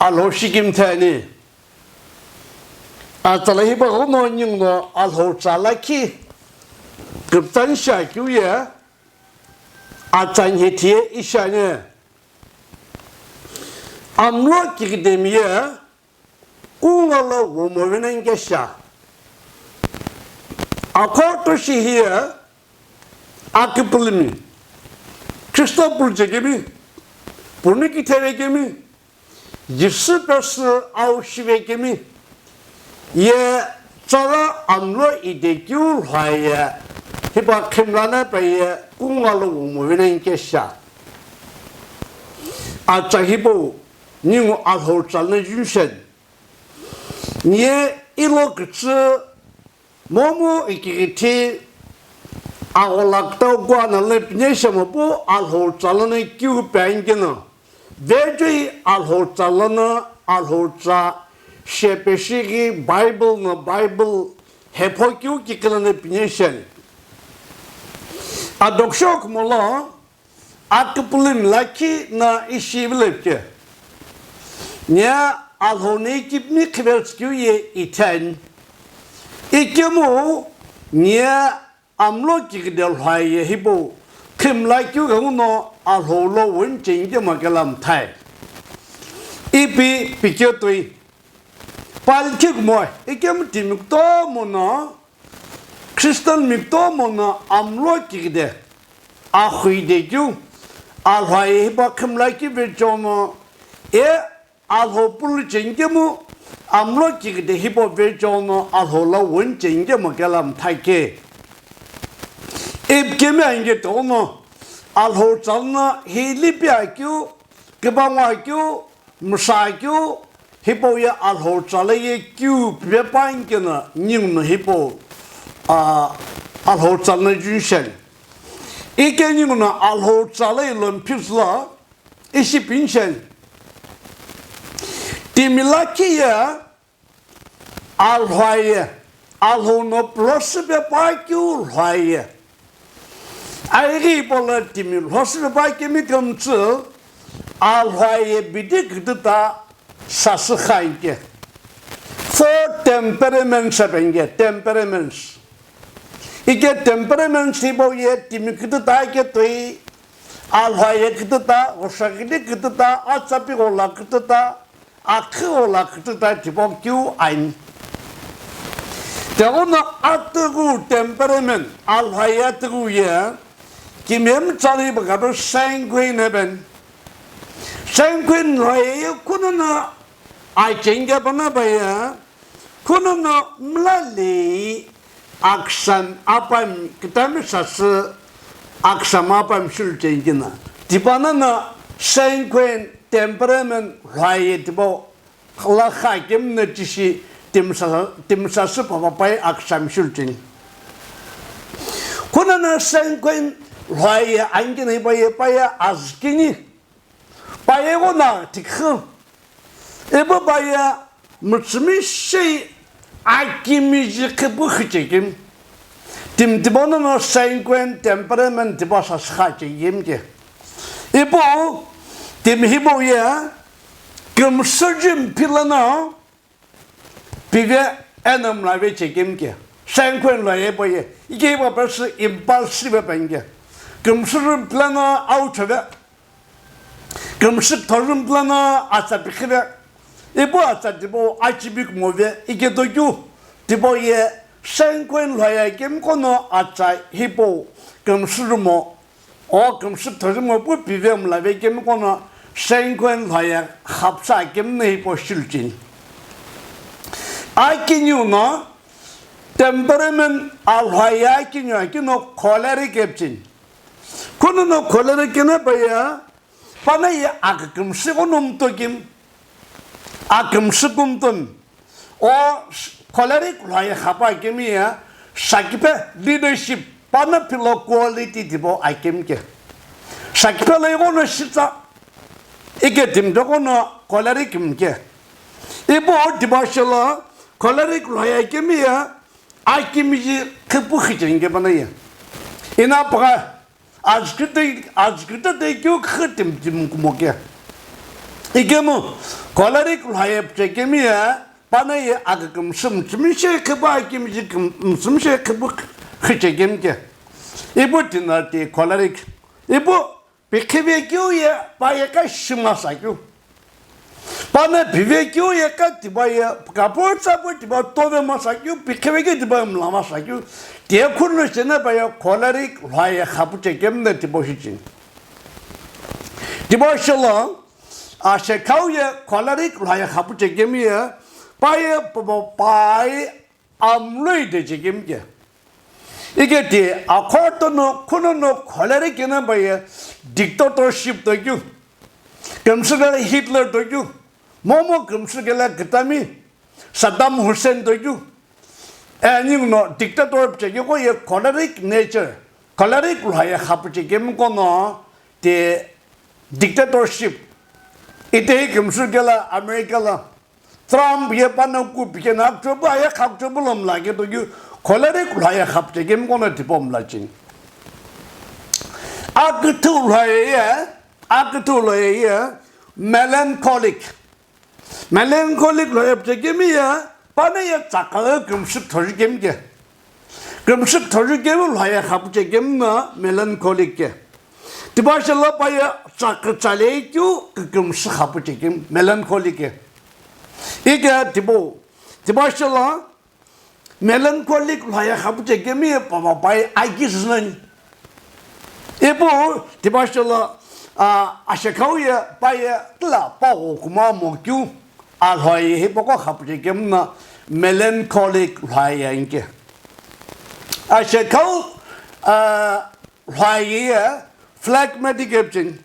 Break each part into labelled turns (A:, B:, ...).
A: alhoshigim tani atalahi ba hono nyungno alhochalaki guptan shakuya atan hetiye ishane Amlo Kighidemi Kungugha Womove Kesha Akorto Shihia Akipulimi Krista Pulchegemi Punikitevegemi Yisupers Aushivegemi Ye Zara Amlo Idekul Haya Hiba Kimlana Baye Kungugha Womove Kesha Achahibo New alhochal junction. Near Ilokts Momo Ikiti Awalakto Guana Lepneshamo alhochalane Q Pangina. Veggie alhochalana alhocha Shepeshigi Bible no Bible Hepoku Kikalane Pination. Adokshok Mola Akpulim Laki na Ishivilke. Nya alhone kipni kvelsküye iten. İkemu nya amlo kigdel haye hibo kimlakyu gano alholo wunçinge magalam tay. İpi piketui. Palkik moy. İkemu timikto mona kristal mikto mona amlo kigde. Ahidekyu alhaye hibo kimlakyu vejono alhopul cengemu amlo kigde hipo vejono alhola wun cengemu galam take ebkeme ange tono alhochalna hilipyakyu kibangwakyu musakyu hipo ya alhochalaye kyu pepankena nyingno hipo alhochalna junshen ike nyingno alhochalaye lompisla ishi pinshen Timilakia alhaye alhono prospe pakul haye Airi pola timil hospe pakemi kamtsu alhaye bidik dita sasukhaike Four temperaments abenge temperaments Ike temperaments hiboye timikita taike toi alhaye kitata osakide kitata atsapi ola kitata Akhola kta tipo Q ein. Teona atgu temperament alhayatgu ya kimem chali bagado sanguine ben. Sanguine hoye kunana I chenga bana baya kunana mlali aksam apam kitam sas aksam apam shulchengina. Tipana sanguine Temperament right about La Hakim the Chishi Timsas Papa Aksam shooting. Kunana Sanquin Raya Angini Paya Askini Payavona Tikhu Ebabaya Mutsmishi Akimizi Kabuchikim Tim Tibono Sanquin Temperament Tibosas Hachi Yimke Ebo Tim hiboya kum surgeon pilana pive enam la veche gemke sankwen la eboye ike ba bas impulsive benge kum surgeon plana outve kum surgeon plana atsabikhve ebo atsadibo achibik move ike dogu tiboye sankwen la ya gemkono atsa hibo kum surmo o kum surgeon mo bu pive la veche gemkono Sanguine haya hapsa gemne poshilchin. Akinyuna temperament alhaya kinyo choleric epchin. Kuno choleric na baya panaya akakum sigonum tokim akum sikumtum o choleric haya hapa gemia sakipe leadership panapilo quality tipo akemke. Sakipe legono shita Iketim dokono choleric mke. Ibo dibashala choleric loya kemia akimiji kepukhijenge banaya. Ina pra azkite de kyu khatim tim kumoke. 이게 뭐 콜레릭 라이프 제게미야 바나에 아금 심심시 그바김지 심심시 그부 그제gem게 이부 디나티 콜레릭 이부 비케베교에 바야가 심마사교 바나 비베교에 까티바야 가포차보 디바 토베마사교 비케베게 디바 람마사교 디에쿠르스나 바야 콜레릭 라이야 카부제gem네 디보시진 디보실라 아셰카우에 콜레릭 라이야 카부제gem이야 바야 바이 암로이드 제gem게 이게 디 아코르토노 코노노 콜레릭이나 바야 dictatorship doju kamsugala Hitler doju momo kamsugala gitami Saddam Hussein doju and you know dictator chege ko ye choleric nature choleric laya khapche gem ko no the dictatorship ite kamsugala America la Trump ye panaku bikena choba ya khapchobulom lage doju choleric laya khapche gem ko no tipom lachin Agutulaya, melancholic. Melancholic loyaptegimia, Panaya Taka, Gumship Torigimge. Gumship Torigim, Laya Haptegimna, melancholic. The Bashala by a Sakachaletu, Gumsh Hapategim, melancholic. Iga Tibo. The Bashala, melancholic Laya Haptegimia, by Agisnan. Ibu tibashala ashakauya baya tla pao kuma mokyu alhoi hipoko khapjegemna melancholic raya inke ashakau raya phlegmatic option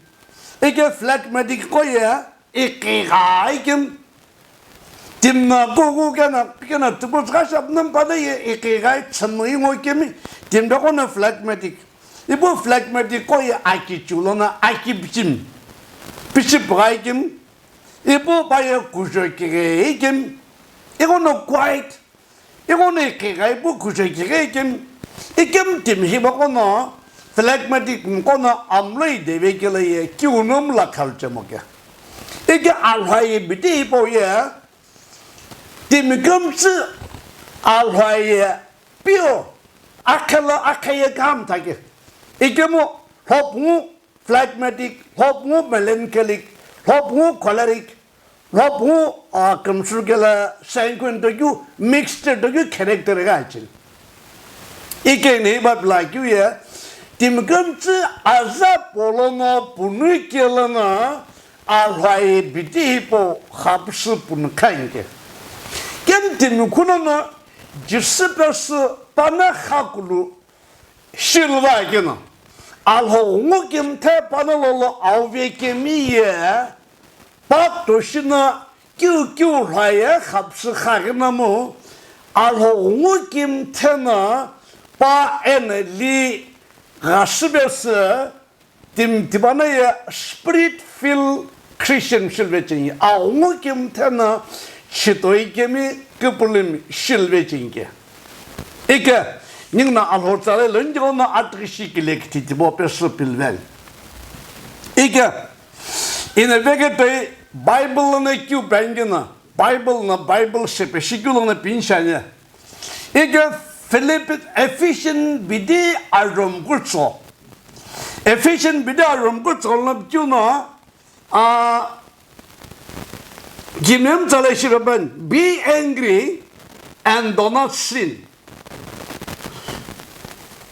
A: ike phlegmatic koya ikigaigem timna Kungugha na pikana tubusgasap nam padaya ikigai chamui ngokemi timdakona phlegmatic 이거 플렉매틱 거의 아기 줄로나 아기 비침 비치 브라이김 이거 봐요 구조기게 이김 이거는 quiet 이거는 기가 이거 구조기게 이김 팀히버거나 플렉매틱 거나 암로이 데베길에 기운음 라칼죠 뭐게 이게 알화이 비디 보여 팀금스 알화이 뼈 아카야 감타게 이게 뭐 호부 phlegmatic, 호부 melancholic, 호부 choleric, 호부 금술게라 sanguine 도구 mixed 도구 캐릭터가 있지. 이게 네버 라이크야 팀금츠 아자 볼로노 분위기라나 알화이 비디포 합스 분카인게. 겐팀 쿠노노 지스퍼스 파나하쿠루 실바이게나 알호웅kim 태파노로 아우베케미에 밥도시나 끼우끼우라에 합스하게나무 알호웅kim 태나 바에ner리 가스베스 팀티바나에 spirit filled Christian 실베징이 아웅kim 태나 치도이게미 그불림 실베징게 이게 Ningna alhortale lunjona atrishi kilekti bo pesupilvel. Ika in a vegete Bible na Q bangina Bible na Bible sepeshikulo na pinshanya. Ika Philip efficient bidi arom gutso. Efficient bidi arom gutso na tuna Gimem taleshiraban be angry and do not sin.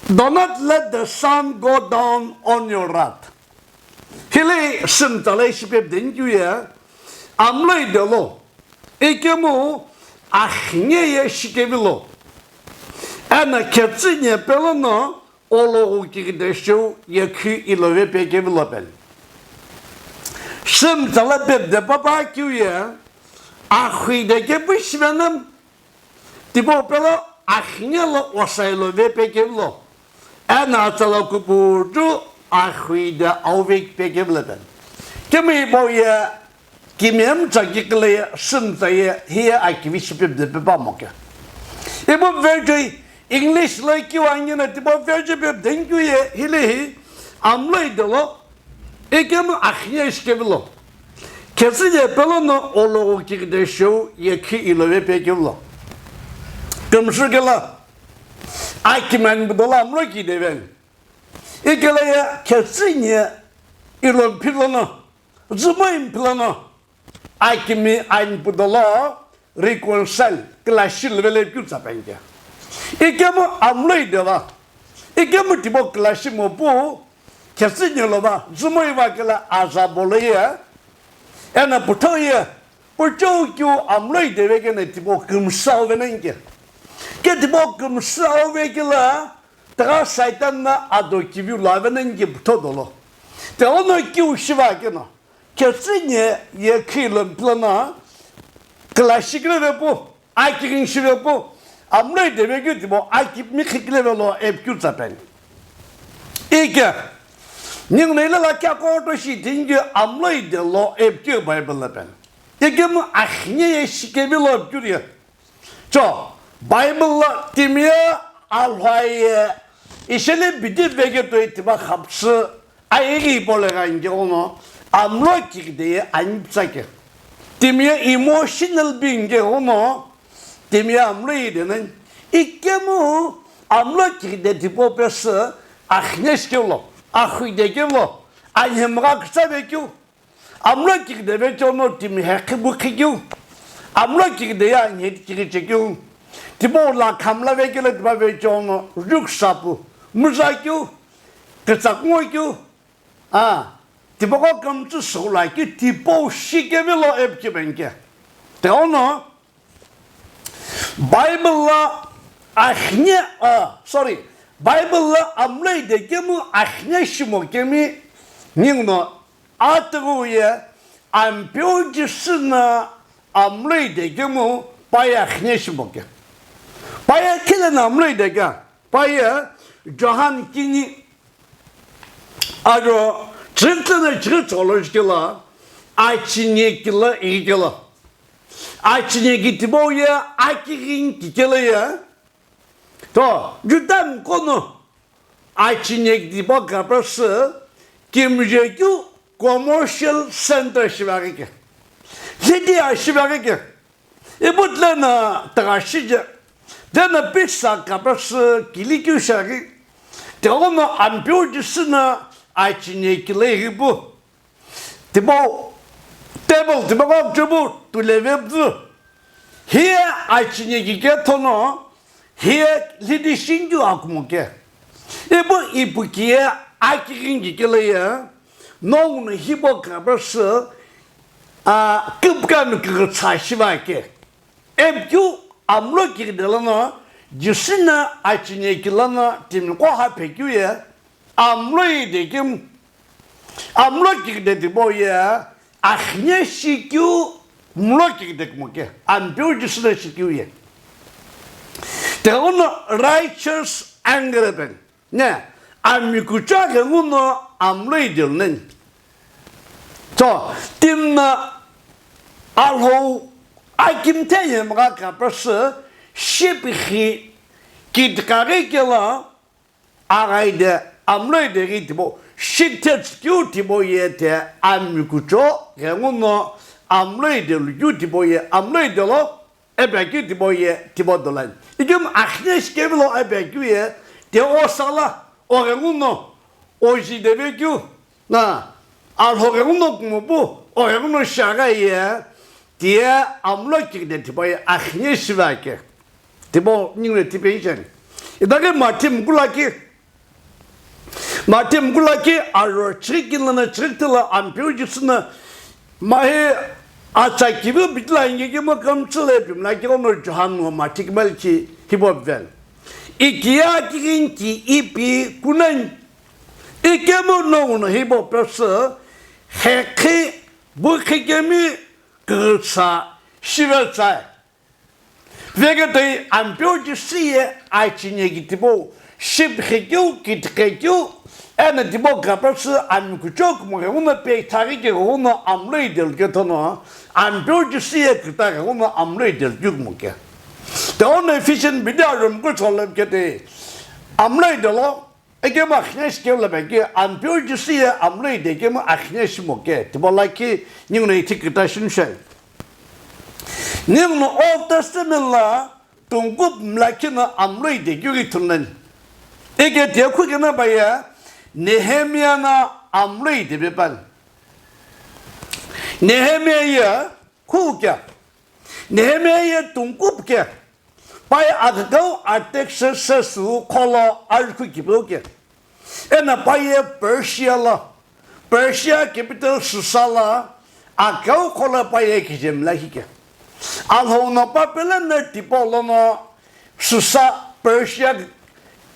A: Do not let the sun go down on your wrath. Hili simtaleship dinguya amlo idolo. Ikemu ahnye shikebilo. Ana ketsinye pelono olo ukideshu yaki ilove pekebilo pel. Simtalabib de papa kuya ahide kebishvenam tipo pelo ahnye lo wasailove pekebilo. Ana talakupudu ahwida awik pekebladan. Kimi boya kimem chagikle simtaye here akiviship de bamoka. Ibo very English like you angina tibo very thank you hili amlo idolo ekem ahye skeblo. Kesha pelano olo kikde show ye ki ilove pekevlo. Kamshugela. Akiman budola amlo ki deven. İkeleye kesinye ilon pilano. Zumayim pilano. Akimi ayn budola reconcile clashil vele kutsa penge. İkemu amlo deva. İkemu tibo clashimo bu kesinye loba. Zumayim vakela azaboloya. Ena putoya. Puchokyo amlo deve gene tibo kumsal venenge. Ke tibo kumsal vekela. Taga saytanla ado kivi lavenin gibi todolo. Te onu ki uşivakino. Kesinye ye kilon plana. Klasikle ve bu. Akirin şive bu. Amloy deve götü bu. Akip mi kikle ve lo epkül zaten. İki. Ningneyle la kya korto şi tingi amloy de lo epkül Bible'la ben. İki mi ahneye şikevi lo epkül ya. Ço. Bible'la timiye alhaya. İşte bir de vegeto itibar hapsı ayrı bolerange onu amlo kirdiye anipsake. Demiye emotional being onu demiye amlo yedenin ikkemu amlo kirde tipo pesi ahneşkevlo ahidekevlo anyemra kısa bekyo amlo kirde bekyo onu demiye hakkı bu kikyo amlo kirde ya nyet kirikekyo tipo la kamla vekele tiba bekyo onu rüksapu Muzakyo, kesakmoykyo, tipo ko kamtu solaki tipo şikevelo epki benke. Te ono Bible'la Bible'la amlay de kemu ahne şimo kemi ningno atruye ampiyojisina amlay de kemu paya ahne şimo ke. Paya kelen amlay de ke. Paya Johan kini aro çıktığını çıkıp çalıştılar. Açınye kila iyi kila. Açınye gitti boya akirin kikila ya. To judan konu. Açınye gitti boya kapısı kimcekü commercial center şivarike. Zedi aşivarike. Butlana tıraşıcı. Dena pizza kapısı kilikü şarkı. Te ono ampiyojisina açınye kileri bu. Tipo table tipo kokçu bu. Tulevebdu. Hiye açınye kike tono. Hiye lidişincu akmuke. Bu ipukiye akirin kikeleye. Nonu hibo kapısı. Kıpkanı kırıtsaşı vake. Ebkü amlo kirdelana. Cisina açınye kilana tim koha peküye amloy dekim amlo kirde boya ahne şikü mlo kirdek muke ampiyo cisina şiküye te ono righteous anger ben ne amikucha ke ono amloy dilnen to timna alho akim teyem ga kapısı Şipihi kitkare kela arayde amloyde gitbo şiddet yutibo yete amikucho renguno amloyde yutibo ye amloyde lo ebeki tibo ye tibo dolan ikim ahneş kevlo ebeki ye de osala o renguno o jidebekü na al renguno kumu bu o renguno şaga ye diye amloyde tibo ye ahneş vake Tipo ningre tipation. Idake Matim gulaki aro çirkinlana çirktila ampiyojisina mahe açakibi bitla ingeki makamçıl yapayım. Laki onu Johanno matik belki hipopvel. İkiya kirinki ipi kunan ikemu nonu hipopası heki bu hekemi kırsa şivelsa Vegetay ampiyojisiye açınye gitibo şibhekyu kitkekyu ene tibo kapısı amikuçok mu ona pek tarike ona amloydel getono ampiyojisiye kıtaka ona amloydel yukmuke. De ona efficient bidarım kuçolum kete amloydelo 이게 막 그냥시 겨울에 안 배워주시에 아무리 되게 뭐 아그냥시 먹게 디볼라키 니는 이티크다 신셔 니는 올드스면라 동급 라키나 아무리 되게 듣는 이게 대꾸기나 봐야 네헤미야나 아무리 되베반 네헤미야 쿠게 네헤미야 동급게 바이 아그고 아텍스스수 콜로 알쿠 기보게 에나 바이에 퍼시아 캐피탈 수살라 아고 콜로 바이에 기잼라히게 알호나 파펠레나 티폴로나 수사 퍼시아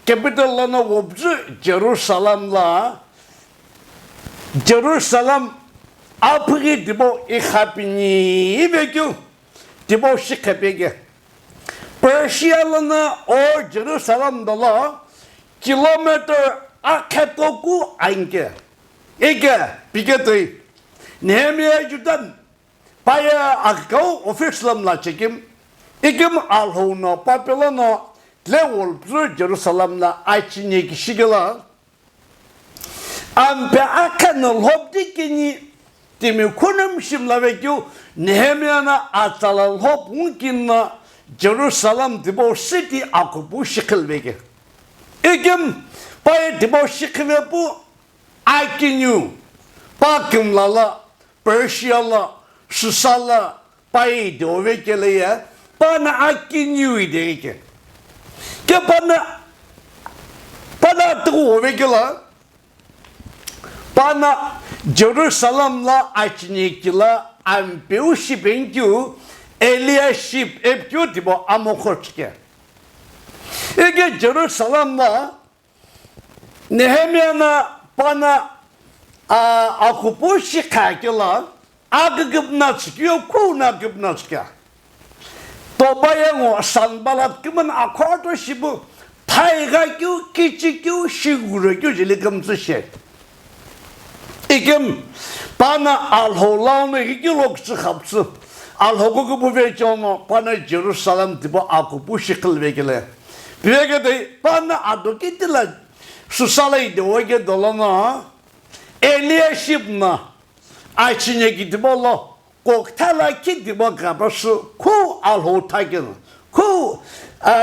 A: 캐피탈로나 옵즈 제루살렘라 제루살렘 앞으게 디보 이하피니 이베교 디보 시카베게 Persia'lana or Jerusalem'da kilometre akatoku aynge. Ege bigeti Nehemiya judan paya akau ofislamla çekim. İkim alhona papelana level Jerusalem'la açınye kişigela. Ampe akanal hopdikini temi konum şimla vekyu Nehemiyana atalal hop mümkünna Jerusalem dibo city aku bu şekil vege. İkim pay dibo şekil ve bu akinyu bakımlala Persia'la Susala pay dibo vegeleye bana akinyu ideki. Ke bana dibo vegela bana Jerusalem'la açnekila ampiu şipenkyu Eliaship epkyu dibo amokoçke. Ege Jerusalem'la Nehemiyana bana akupushi kakila agıgıbna çıkıyor kuna gıbna çıkıyor. Tobayan o sanbalat kımın akordo şibu tayga kyu kiçi kyu şiguru kyu jilikımsı şey. İkim bana alholağını iki lokçı kapsı. Alhoku bu vecana bana Jerusalem dibo akupu şekil vekile. Vekile bana adı gittiler. Susalaydı o ge dolana. Eliashibna. Açınya gidip Allah. Koktala gidibo kapısı. Ku alhotagina. Ku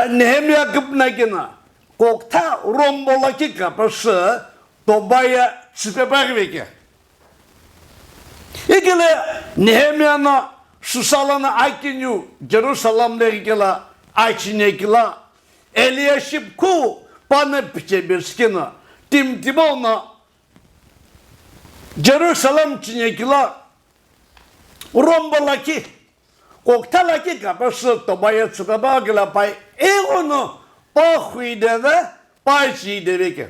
A: Nehemiya gıbnagina. Kokta rombolaki kapısı. Dobaya sıkıpak vekile. İkile Nehemiyana Susalana akinyu Jerusalem'le gela açınekila Eliashib ku bana piçebirskina timtimona Jerusalem çinekila rombalaki koktalaki kapısı tobaya çıkaba gela pay onu pahuide ve payçide veke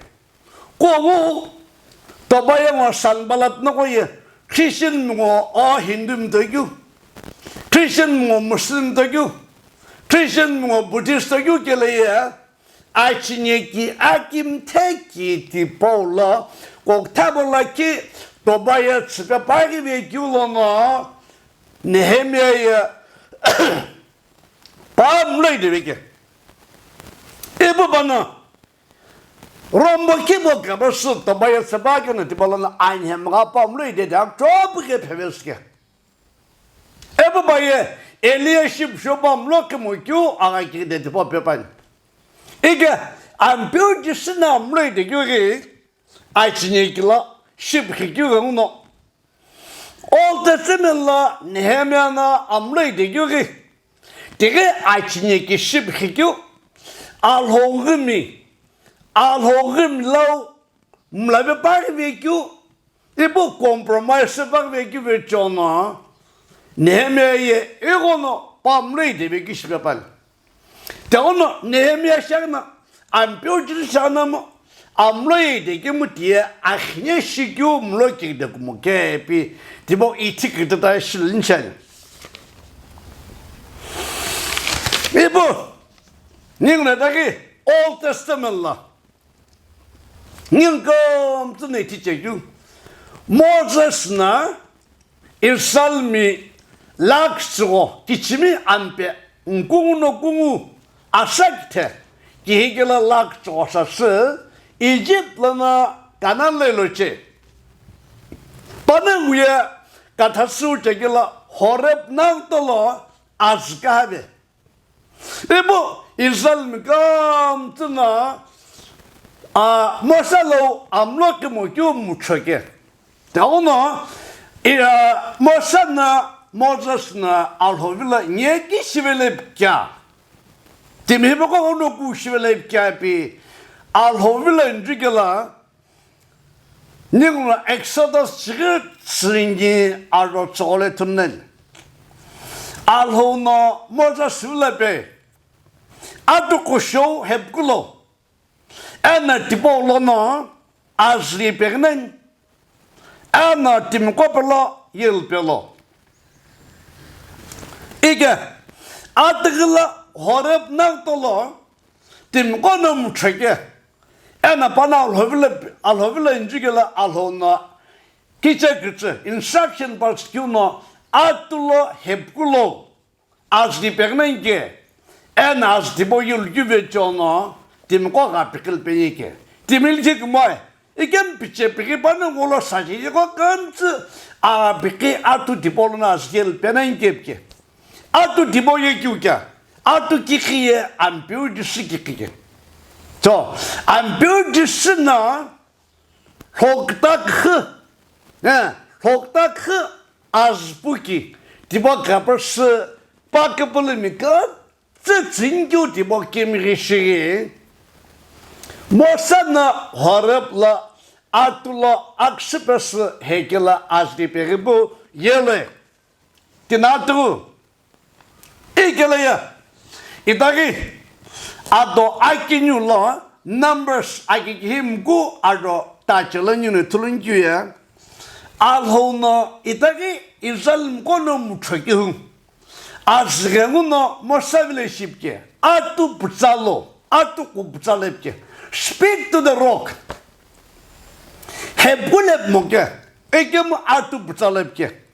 A: kovu tobaya mo sanbalat na koye Christian mo Hindum dagyu Christian mo Muslim dagyu Christian mo Buddhist dagyu geleye açınyeki akim teki tipola koktabola ki tobaya çıkapagi ve gyulona Nehemiya'ya bağımlıydı veke. Bu bana Rombaki bu kabası tobaya çıkapagi tipola aynı hem bağımlıydı dedi. Çok gepeveske. Bu baya Eliashib şobam lokumu kyu ağaki dedi papepan. İge ampiucisi namlıydı göre açınyekila şibki gyuğunu. Oltasınınla Nehemiyana amlıydı göre dige açınyeki şibki gyuğ alhoğumi lav mlabe bari ve gyuğ bu kompromise bak ve gyuğ ve çona Nehemiya'yı onu pamlıydı bir kişi yapar. De onu Nehemiya şarına ampiucisi şarına mı amlıydı ki mu diye ahne şikyu mlo kirde kumu kepi dibo iti kirde da şilin şarı. Bu ningradaki Old Testament'la ningom ne diyeceğim Moses'na irsalmi lakço kiçimi ampe kungu asakte kihigela lakço asası Egypt lana kanan le loche. Panang uya kathasu chekila horeb nang tolo azkabe. Ebo Israel mikam tuna mosalo amlo ke mo kyo muchake. Taona mosana Moses na alhovila nyeki shivelep kya. Timheboko ono ku shivelep kya pi alhovila njigala Ningla Exodus chiga tsingi aro tsole tunnen. Alhono Moses shivelep atu kusho hebkulo. Ena tipolo no azli pegnen. Ena timkopelo yelpelo. Ike atıgıla horep naktolo timkonum çeke ena bana alhovile incigele alhona kiçe instruction başkıno atulo hepkulo azdi pernenge en azdi boyul güveçono timko kapikil peyike timilcik moy ikem piçe peki bana golo saçı ko kansı a peki atu tipoluna azgel penengepke Atu diboye kyuka. Atu kikiye ampiu disi kikiye. So, ampiu disi na hoktak hı. Hoktak hı azbuki. Dibo kapırsı bakıpılı mika. Zıçıncı dibo kemirişi. Mosana harapla atula aksıpası hekela azdiperi bu yele. Tinatu. Ikelaya. Itagi. Ado akinyulo numbers akihim gu ado tachalanyu tulunjuya. Alhono itagi izal kono muchakihum. Azgenguno mosavile shipke. Atu putsalo. Atu kuputsalepke. Speak to the rock. Hebulep moke. Ekem atu putsalepke.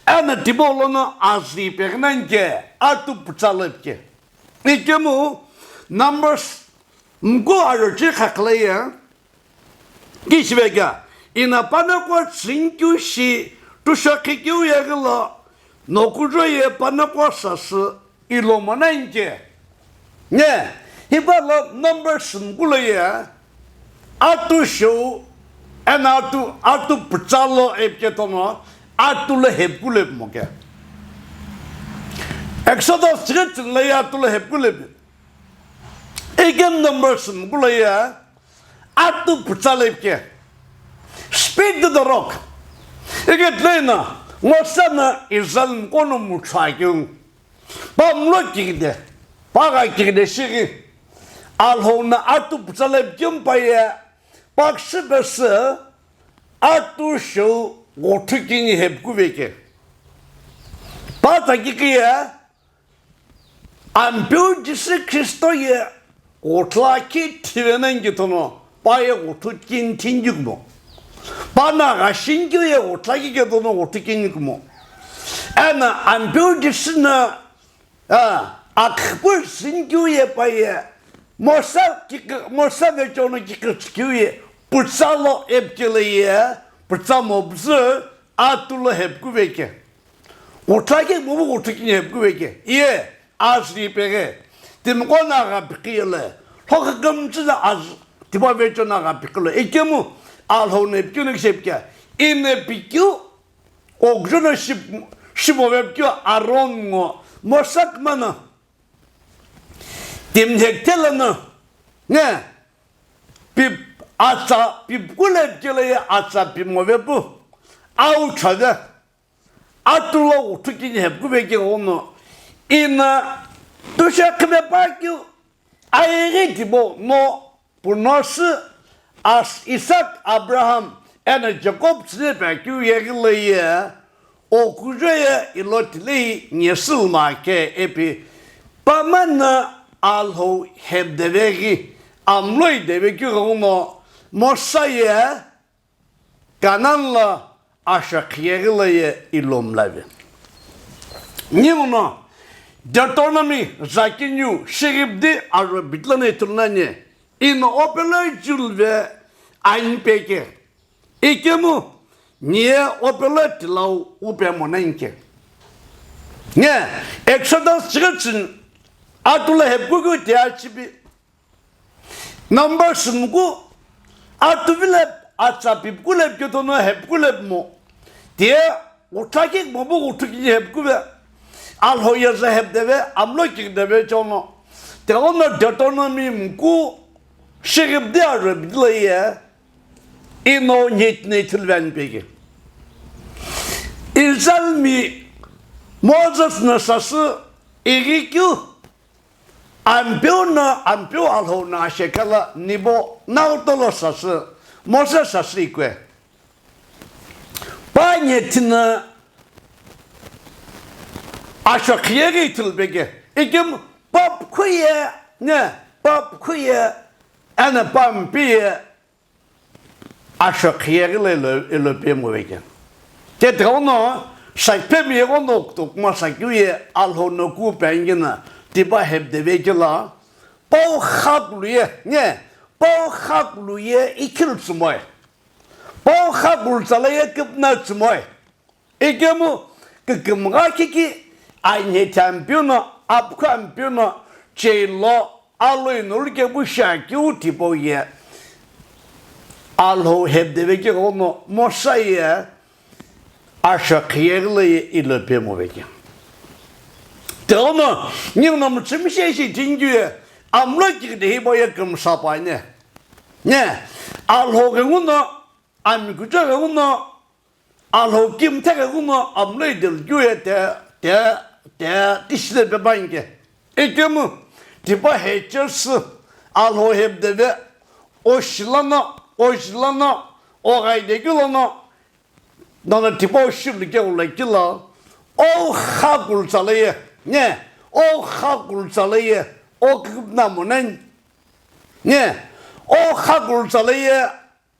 A: Ana tibolonu azli pernanke atu putsalepke. Ikemu numbers mgo arochi haklaya. Kishvega ina panakwa sinkyu shi tushakikyu yagla nokujoye panakwa sası ilomananke. Ne? Hibala numbers mgulaya atu show and atu putsalo epketono. Atule hepkulep moke. Exodus çıkıt laya atule hepkulep. Egem numbers mgulaya atu putsalepke. Speak to the rock. Eget lena ngosana izal kono mutsakyung. Bamlo kigde. Paga kigde şigi. Alhona atu putsalepkem paya. Baksı besi atu şu Otukini hepkuveke. Pata kikiya ampiu jisi Kristoye otlaki tivenen gitono paya otukin tinjukmo. Bana gashingiye otlaki gitono otukinikmo. Ana ampiu jisi na akpur singiye paya mosa vechono kikirskiye putsalo epkeleye Pırtsamo bzı atula hepkuveke. Otlaki mubu otukini hepkuveke. İye azli pege. Timkona gapikile. Hokakımcı da az. Tiba veçona gapikile. Ekemu alhon hepkünek sepke. İne pikyu ogjuna şipo hepkü arongo. Mosak mana. Timhektelana. Ne? Pip Asa pipkulep geleye asa pimovebu. Auçada. Atula utukini hepkuveke onu. İna tuşakme bakyu. Ayeri tibo no punosu as İsak Abraham ene Jacob snepekyu yegileye okujaya ilotili nyesilmake epi pamana alho hebdevegi amloy deveki onu Mosaya kananla aşakiyegileye ilomlavi. Nimuno Deuteronomy zakinyu şeribdi arro bitlane turnanye in opera julve ein peke. Ikemu nie opera tlau upemonenke. Ne, Exodus çıkırsın. Atula hep gugu diyaçibi. Number sungu atuvile atsapip gulep götonu hep gulep mo. Diye utakik mo bu utakik hep gube. Al hoyerse hep deve amlo kik deve çono. Te ona deuteronomy mku şirip diarı bidleye ino niyetine tilven peki. İrsal mi Moses nasası irikyu Ampio alho na shekala nibo nautolo sası Moses sası ikwe. Panyetina aşakiye gitil peki. İkim pap kuye ne? Pap kuye ene pampiye aşakiye ile pemu peki. Te drono sakpem ye noktuk masaküye alho noku pengina. Tiba hep de vekila, bao hakluye ne? Bao hakluye ikil sumoy, bao hakul salaya kipna sumoy. İkemu kikimga kiki aynı tempiona, apkampiona, çeylo aloy nurke bu şakyu tipo ye. Alho hep de vekila onu mosaya aşakiyerle ilepemo vekila. Doğru, nhưng mà chim xe thì chính quyền, amlo chỉ để bao nhiêu cầm sạp bài nè, nè, alho cái ngôn nó, am cái cái ngôn nó, alho kim thế cái ngôn nó, amlo được quyền để dişle bir banke, ekemu, tipa hecesi, alho hep de ve, oşlana, o gaydeki lana, nana tipa oşullu ke olay la, o hakul salaya. Ne? O hakul salayı o kıpnamunen ne? O hakul salayı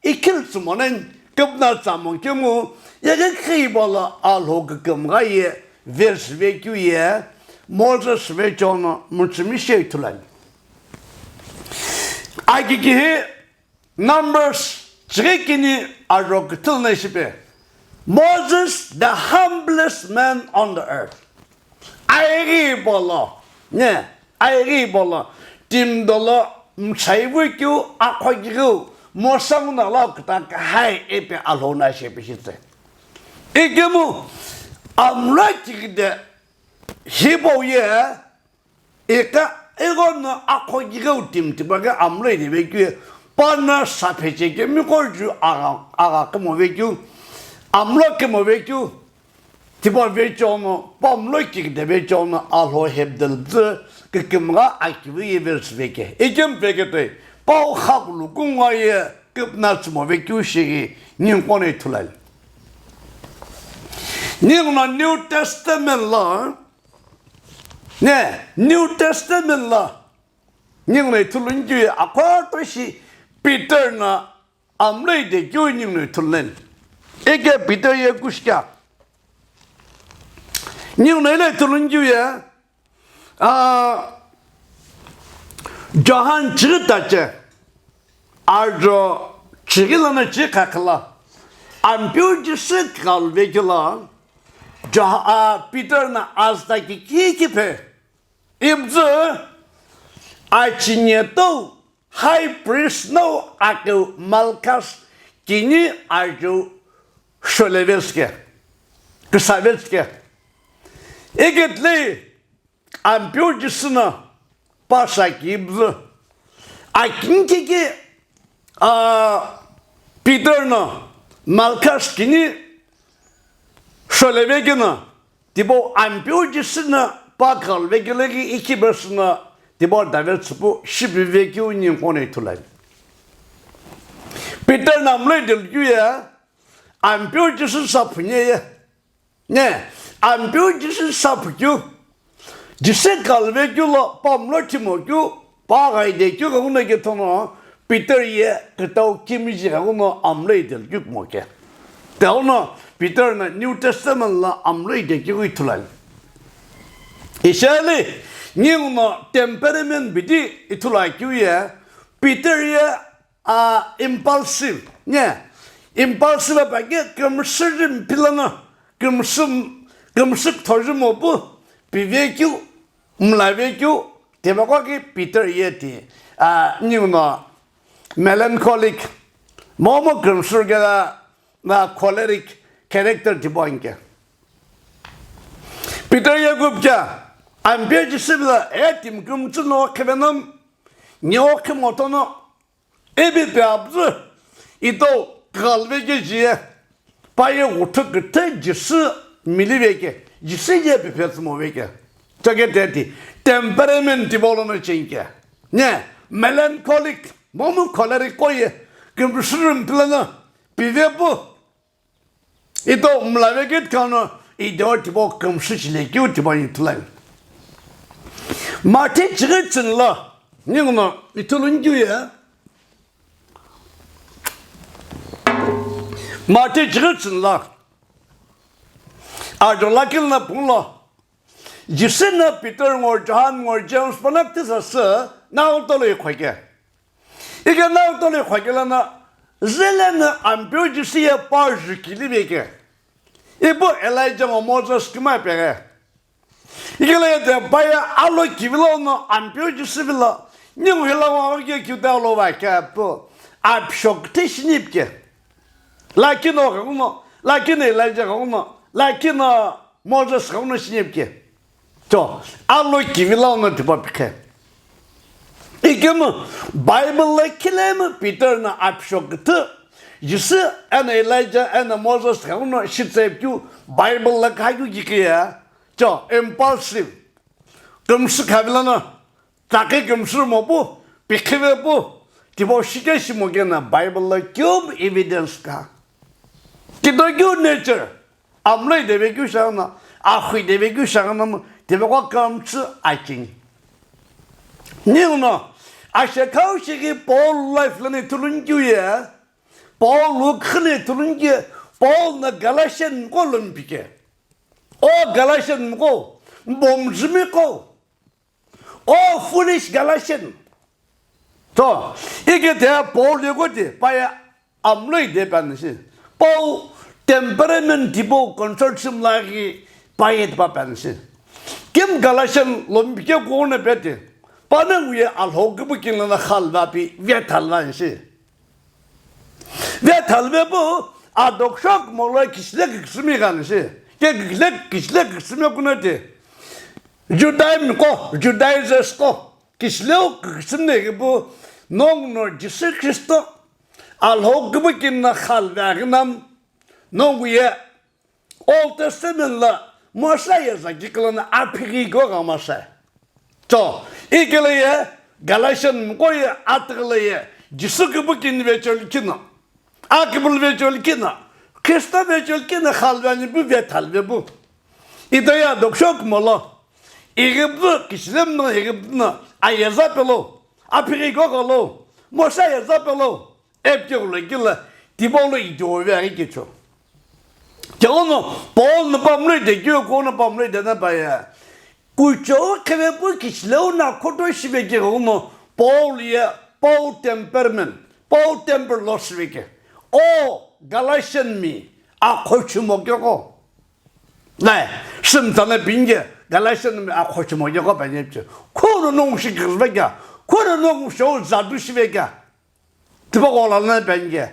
A: ikil sumonen kıpna samon kemu ya kıybala alho kımgayı vers veküye Moses ve John mutsimi şey tulan. Aykihi Numbers çekini aroktul nesibe. Moses the humblest man on the earth. Airi bolo, ne? Airi bolo. Tim dolo, msaibu kyu akhojiru, mosang na lo kita kahai epe alona shepishite. Ikemu amlachikde hibo ye, eka egon akhojiru tim tibaga amle de vekyu, pana sapecheke mikolju aga kemo vekyu, amlo kemo vekyu. Tiba veconu, pamloki de veconu alho hebdeldi, kikimga akivi versveke. Ekim pekete, pau haklu kungaye kipnatsmo vekyu shigi ninkone tulal. Ningna New Testament la, ne? New Testament la, ningna tulunju akwartoshi Peter na amle de kyu ningna tulen. Eke Peter ye kushka. Nhưng này turuncu ya, jahan çıkıtaçı, arjo çıkılanı çıkakla, ampiucusu kalvekila, Peter'na azdaki kikipe, ibzu, açınyeto, high priest no akı malkas, kini arjo şölevelske, kısavelske. Egetli ampiucusuna pasakibzu. Akinkiki Peter'na malkaskini şölevegina tibo ampiucusuna bakal vegileri iki başına tibo davet bu şibi vegiunin konetulay. Peter namlı dilgüye ampiucusu sapneye ne? Ampiucusu sapgü Jise kalvekula pamlo timokyu pagaydekyu kaguna getono Peter ye ketau kimiji kaguna amleydel yukmoke. Te ona Peter na New Testament la amleydekyu itulan. İşeli ninguna temperament bidi itulakyu ye Peter impulsive, yeah. Impulsive bagay gumsum pilana, gumsum tojumobu, bivekyu, mlavekyu, Demagog Peter Yeti, melancholic, Momo gumsurgala, choleric character tiboinke. Peter Yagubja, I'm very similar, etim gumsuno kevenum, Nyokamotono, Ebi Babs, Ito. Galvege Paya took a ten jis milliveke, Jisia befits moveke. Take it, temperament devolona chinka. Ne, melancholic, momo choleric coye, Gumsum plana, Pivepo. Ito mlaveget cano, Ido to walk come such like you to buy it land. Martin Chiritson law, you know, it told you. Martin Chiritson law. I don't like in the Pula. Jisina Peter or John or James Panactis, sir, now totally quake. You can now totally quakelana. Zelena, I'm built to see a partial kiliveke. You put Elijah or Moses to my pere. You can let the buyer Allo Kivilano, I'm built to civil. New Hilla get you down over cap. I'm shocked Tishnipke. Like you know, like in Elijah, like in Moses Snipke. So, Allo Kivilano to Popke. Igam Bible like Kilem, Peter na Abshok. You see, and Elijah and Moses should save you. Bible like Hagukia. So, impulsive. Gumsu Kavilana, Take Gumsu Mobu, Pikivabu, Tiboshikashimogana, Bible like cube evidence ka. Kito good nature. Amlo de Vegushana, Ahui de Vegushana, Tibo comes to Aking. No, I shall call she Paul life to Lunguya, Paul look to Lungia, Paul the Galatian Olympic. Oh, Galatian go, Bomzimico. Oh, foolish Galatian. So, you get there, Paul, you got it by Amlo dependency. Paul temperament tipo consortium like by it papancy. Kim Galatian Lumpia go on a betty. Panam we are Hogabukin and a halvapi, Viatalvancy. Viatalvebo are dog shock more like his leg smigancy. Get leg smokunate. Judaizers go, Kislok, Snegabo, no nor Jessisto. Al Hogabukin the halvagnam. No, we are Old Testament la Mosiah like Gickle Apirigo Masa. So, Igale, Galatian Goya Atale, Jisukabukin Virtual Kina, Akable Virtual Kina, Christa Virtual Kina Halvan Buvetalvebu. Idea Dokshok Mola, Igabuk, Kislemna, Igabna, Ayazapelo, Apirigo, Mosiah Zapelo, Eptio Gilla, Tibolo do very kitcho. Jono, Paul the Bumley, the Jew corner Bumley, the Nabaya. Kucho, Kavabukis, Lona, Kotoshiveke, Paul, Paul Temperament, Paul Temper Losvike. Oh, Galatian me, a Kochumogoko. Nay, Simtana Binga, Galatian, a Kochumogoko by nature. Kono no Shikvega, Kono no show Zadushvega. Tibola Banga.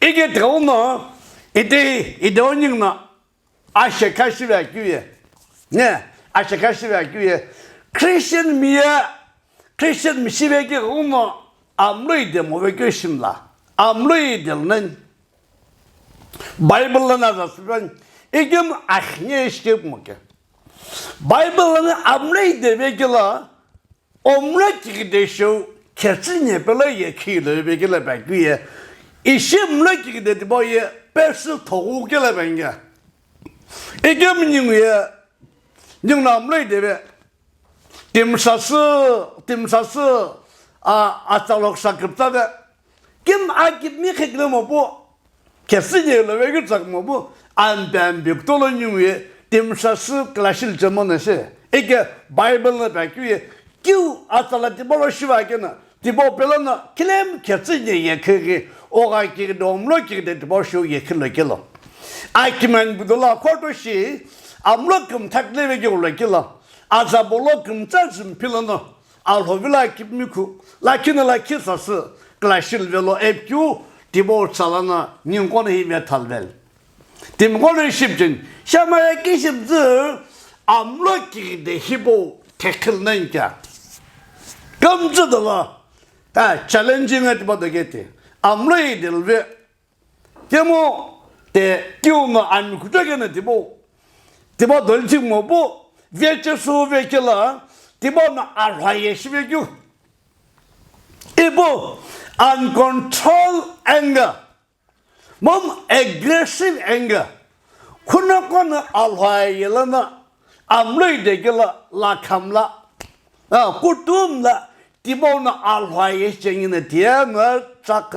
A: Ige Drono. It don't know. I shall catch you like you. Yeah, I shall catch you like you. Christian Mia, Christian Missivaki Uno, I'm reading Movation la. I'm reading then. Bible and others. Igam Achneske Moke. Bible and I'm reading regular. Omretic they show Cassinia Belay killer regular back here. Is him like the boy. Person to get a banger. A game in here, young Namlay de Tim Sasu, Atalok Sakrata. Kim I give me a glimmer. Cassidy, the very good Sakmobo, and then Victoria New Year, Tim Sasu, Clashil German, Ege Bible back here. You Atalatibolo Shivagana, 디보 별로나 클램 켜지니 예크게 오가기 놈로기데 디보쇼 예클로길로 아이키만 부돌라 코도시 암로금 탁레베기 올라길로 아자볼로금 짜즘 필로노 알호빌라 킵미쿠 라키나 라키사스 클라실벨로 앱큐 디보 살라나 닝고네 히메 탈벨 디모고네 십진 샤마야 기십즈 암로기데 히보 태클난자 감즈들라 다 챌린징을 받게 암로이들베 데모 데 끼우면 안 구적에는 디보 널지 뭐보 벨체수 벨kel라 디보나 알화예 시베규 이보 uncontrolled anger 몸 aggressive anger 쿠나코나 알화예라나 암로이데겔라 라캄라 kutumla tibona alwaye jengine dianga chak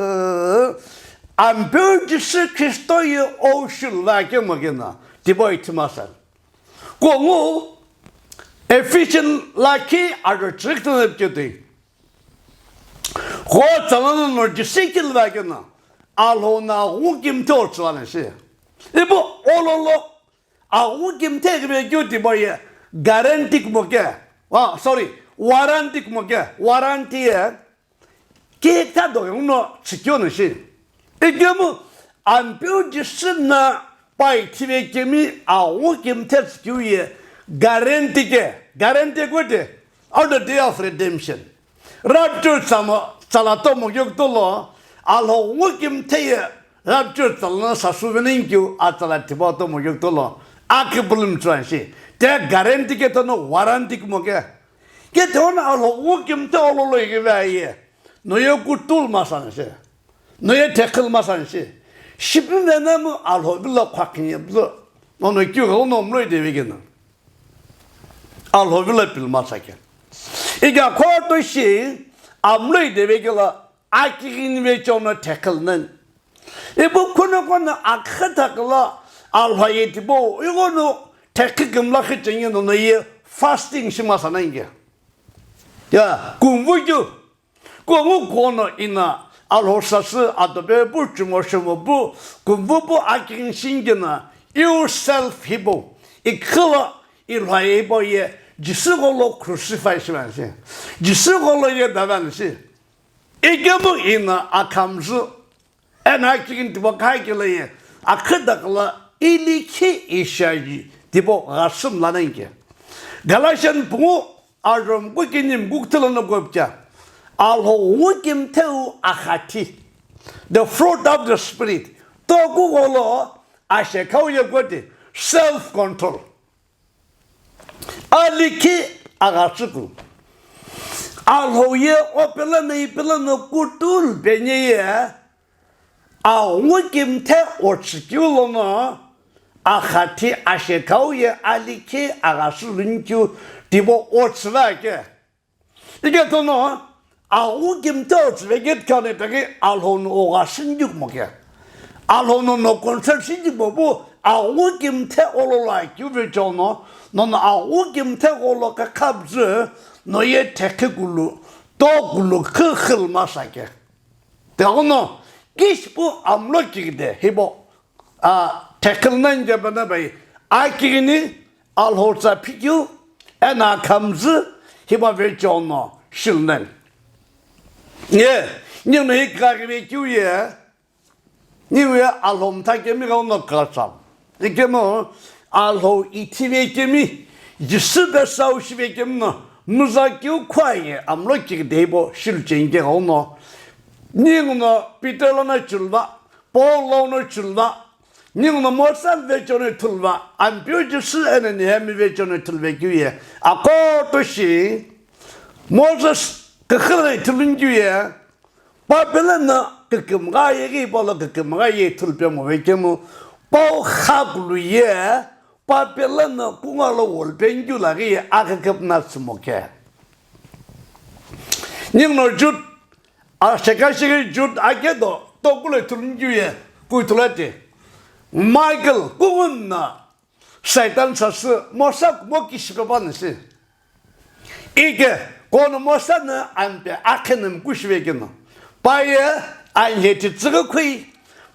A: ambirjisi Kristoye oshulake magena tiboitmasan kongu efficient laki adrektene bjedi ho zalanın logistical vagena alhona ugim torçlanışı bu ololo ugim tegbe gödi boye garantik moge sorry warrantic 뭐게 warranty에 계획도 용로 지켜는 시 이게 뭐 안 표지스나 바이 티베게미 아오김 테스큐에 guarantee 거데 on the day of redemption rapture sama salato mo yogdolo alho 오김 테에 rapture sal나 사수베닝규 아살라티보도 mo yogdolo 아크블름 트란시 대 guarantee 게도는 warranty 뭐게 que te van a lo que te lo que vaya no yo kutul masanse no yo tekel masanse shipin venam alho billa kwakin yapdı onu kyugo no mlo devegena alho billa pil masake iga korto shi amlo devegela akirin ve çono tekelnen bu konu akhatakla alho yetibo igonu tekikimla khitingen no ye fasting shimasanenge 야, 공부죠. 공부고는 이나 알호사스 아도베 부주모셔모 공부부 아긴 신기나 yourself 히보 이 클라 일화에보에 지스골로 크루시파이시만시 지스골로에 나반시 이게 뭐 이나 아캄즈 에나키긴 디보 카이길레 아크다클라 일리키 이샤지 디보 가슴라는 게 갈라시안 부모 아좀 꾸기님 국틀어놓은 거 없자 알호 우김 태우 아하티 the fruit of the spirit 또 그걸로 아셰카우에 거디 self control 알리키 아가츠구 알호에 오펠라네 꾸툴 베니에 아 우김 태 오츠기로나 아하티 아셰카우에 알리키 아가츠른큐 디보 오츠라게 이게 또노 아우김 터츠베게 켜네베게 알호노 오가 신죽 먹게 알호노 노 콘셉 신죽 보고 아우김 태 올라라이 규베조노 너는 아우김 태 올라가 갑즈 너의 테크굴루 또굴루 크클 마사게 대고노 기스부 암로기데 히보 테클난 잡나베 아키기니 알호자 피규 에나 감즈 히바벨 존노 실는 예 니네 가게 교회 니왜 알홈타게미가 온노 가참 이게 뭐 알호 이티베게미 지스베사우시베게노 무자교 과에 암로기 데보 실쟁게 온노 니노 피텔로나 줄바 볼로노 줄바 니는 모산 외전을 틀바 안 뼈지스 에는 해미 외전을 틀베기에 아코도시 모세스 그흐르 틀린기에 바벨나 그금가 얘기 벌어 그금가 얘 틀벼 외게무 보하블루에 바벨나 궁알로 월뱅규라기 아그급나스 모케 니는 주 아세가시게 주 아게도 또굴에 틀린기에 구틀라지 마이클 꿈은나 사이탄 사스 모삭 먹기 싫어봤는지 이게 고는 못사는 안배 아케는 구시베기는 바에 안해지 즈거퀴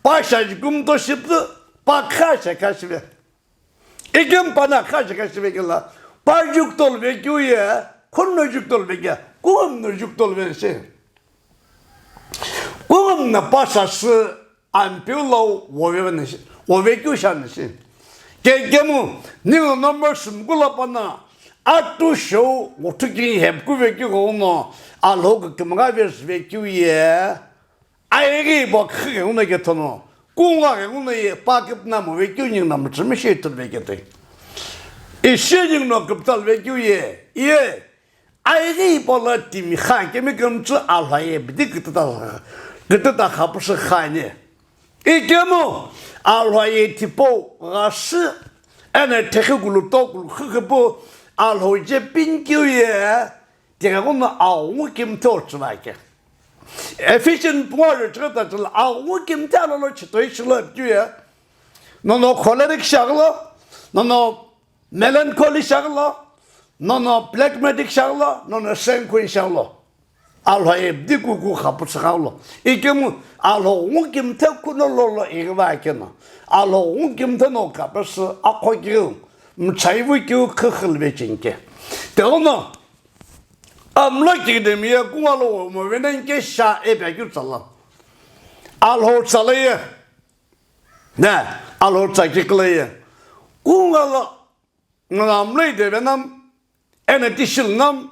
A: 바샤지 꿈도 싶도 바카샤 카시베 이게 바나 카샤 카시베길라 바죽돌 베교에 콘노 죽돌 베게 꿈노 죽돌 베세 꿈나 바샤스 안별로 오베는시 오베교샤는시 개개무 니가 넘버 숨굴라 바나 아투쇼 어떻게 해보고 뭐 알로그 그만가베스 베큐예 아이게 뭐 크게 오늘 게토노 공화게 오늘 빠급나 뭐 베큐닝 남을 좀 시트 베게데 이 시닝노 급tal 베큐예 예 아이게 볼라티 미하게 미금츠 알화에 그때다 하부스 하네 이게 뭐 알화에 티포 가스 에네 테크굴로 또굴 그거 알호제 빈교에 제가 오늘 아우 김토츠마게 efficient 보를 저다 저 아우 김타로 치토이슬 주에 너너 콜레릭 샤글로 너너 멜랑콜리 샤글로 너너 블랙매틱 샤글로 너너 생퀸 샤글로 알호에 디구구 하부스가로 이게 뭐 알호 김타 쿠노로로 이거바케나 알호 김타노 카버스 아코기요 차이부교 크클베진게 대오나 Amlo Kighidemi Kungugha mo wenen Kesha ebegu tsalla alho tsalaye ne alho tsakiklaye Kungugha namle de benam enetishilnam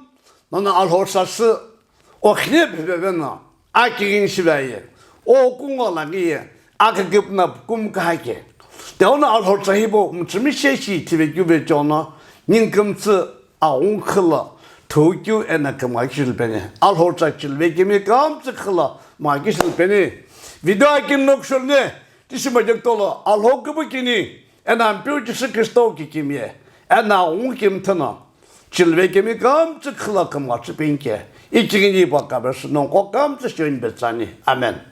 A: nana alho sas o khne bebena akigin shibaye o Kungugha ngiye akagipna kumkake 대오나 알호 자히보 무츠미셰시 티베규베 조나 닌금츠 아웅클라 도쿄 에나 그마기실 베네 알호 자칠 베기미 감츠클라 마기실 베네 비도아긴 녹셜네 티시마적돌로 알호 그부키니 에나 뷰지스 크리스토키 키미에 에나 웅김트나 질베기미 감츠클라 그마츠 빈케 이치기니 바카베스 농고 감츠 쇼인 베자니 아멘